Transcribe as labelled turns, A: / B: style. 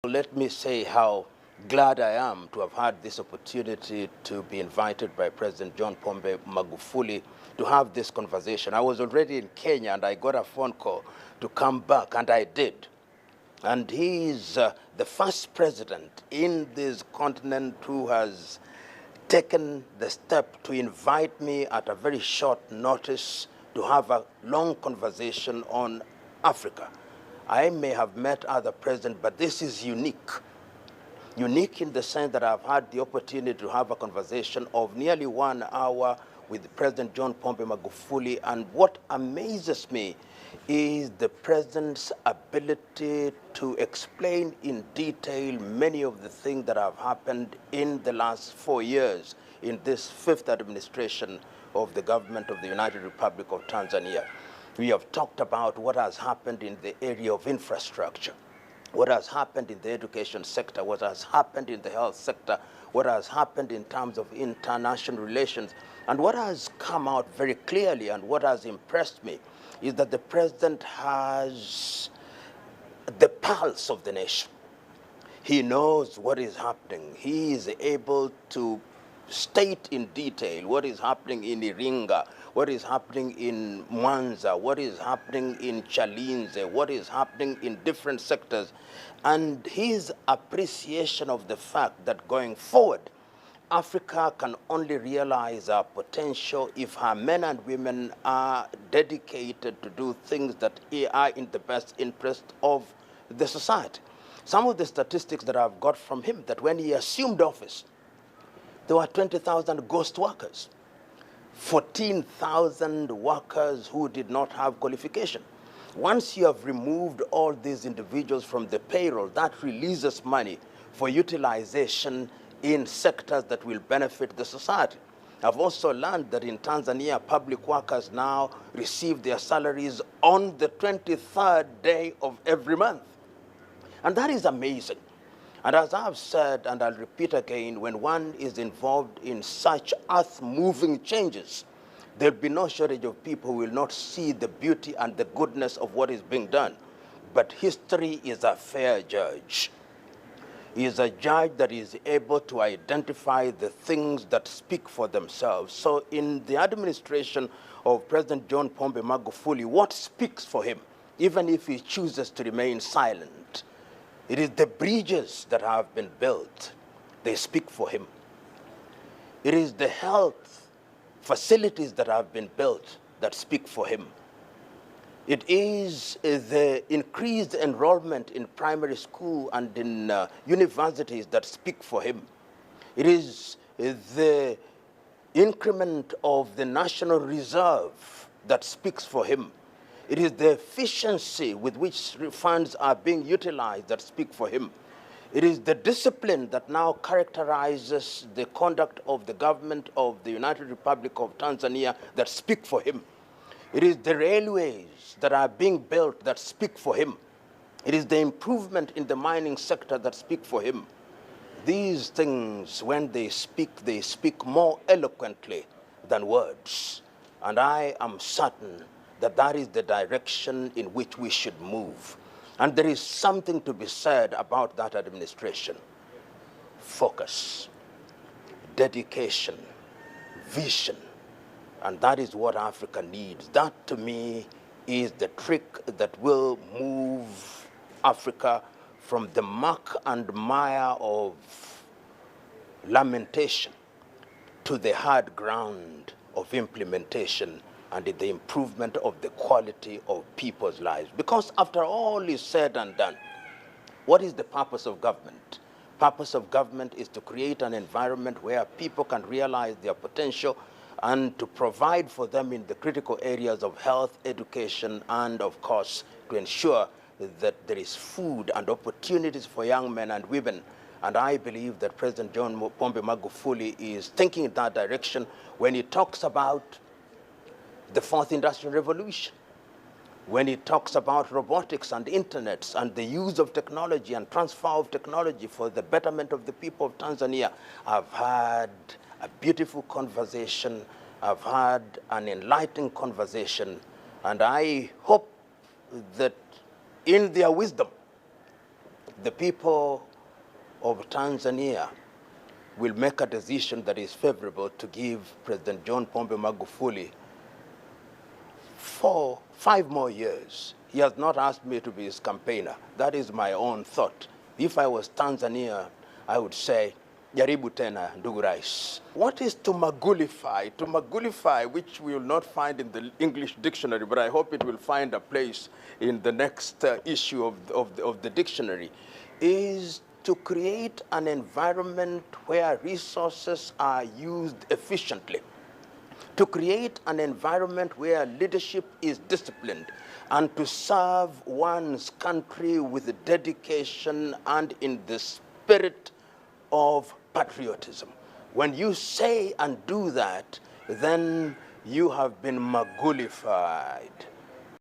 A: Let me say how glad I am to have had this opportunity to be invited by President John Pombe Magufuli to have this conversation. I was already in Kenya and I got a phone call to come back, and I did. And he is the first president in this continent who has taken the step to invite me at a very short notice to have a long conversation on Africa. I may have met other presidents, but this is unique. Unique in the sense that I've had the opportunity to have a conversation of nearly 1 hour with President John Pombe Magufuli, and what amazes me is the president's ability to explain in detail many of the things that have happened in the last 4 years in this 5th administration of the government of the United Republic of Tanzania. We have talked about what has happened in the area of infrastructure, what has happened in the education sector, what has happened in the health sector, what has happened in terms of international relations. And what has come out very clearly and what has impressed me is that the president has the pulse of the nation. He knows what is happening. He is able to state in detail what is happening in Iringa, what is happening in Mwanza, what is happening in Chalinze, what is happening in different sectors, and his appreciation of the fact that going forward, Africa can only realize our potential if her men and women are dedicated to do things that are in the best interest of the society. Some of the statistics that I've got from him, that when he assumed office, there were 20,000 ghost workers, 14,000 workers who did not have qualification. Once you have removed all these individuals from the payroll, that releases money for utilization in sectors that will benefit the society. I've also learned that in Tanzania, public workers now receive their salaries on the 23rd day of every month. And that is amazing. And as I've said, and I'll repeat again, when one is involved in such earth-moving changes, there'll be no shortage of people who will not see the beauty and the goodness of what is being done. But history is a fair judge. He is a judge that is able to identify the things that speak for themselves. So in the administration of President John Pombe Magufuli, what speaks for him, even if he chooses to remain silent? It is the bridges that have been built. They speak for him. It is the health facilities that have been built that speak for him. It is the increased enrollment in primary school and in universities that speak for him. It is the increment of the National Reserve that speaks for him. It is the efficiency with which funds are being utilized that speak for him. It is the discipline that now characterizes the conduct of the government of the United Republic of Tanzania that speak for him. It is the railways that are being built that speak for him. It is the improvement in the mining sector that speak for him. These things, when they speak more eloquently than words. And I am certain that that is the direction in which we should move. And there is something to be said about that administration. Focus, dedication, vision. And that is what Africa needs. That, to me, is the trick that will move Africa from the muck and mire of lamentation to the hard ground of implementation and in the improvement of the quality of people's lives. Because after all is said and done, what is the purpose of government? Purpose of government is to create an environment where people can realize their potential and to provide for them in the critical areas of health, education, and of course, to ensure that there is food and opportunities for young men and women. And I believe that President John Pombe Magufuli is thinking in that direction when he talks about the 4th Industrial Revolution, when he talks about robotics and internets and the use of technology and transfer of technology for the betterment of the people of Tanzania. I've had a beautiful conversation. I've had an enlightening conversation. And I hope that in their wisdom, the people of Tanzania will make a decision that is favorable to give President John Pombe Magufuli 5 more years. He has not asked me to be his campaigner. That is my own thought. If I was Tanzania, I would say, jaribu tena, ndugu rais. What is to magulify? To magulify, which we will not find in the English dictionary, but I hope it will find a place in the next issue of the dictionary, is to create an environment where resources are used efficiently, to create an environment where leadership is disciplined, and to serve one's country with dedication and in the spirit of patriotism. When you say and do that, then you have been magulified.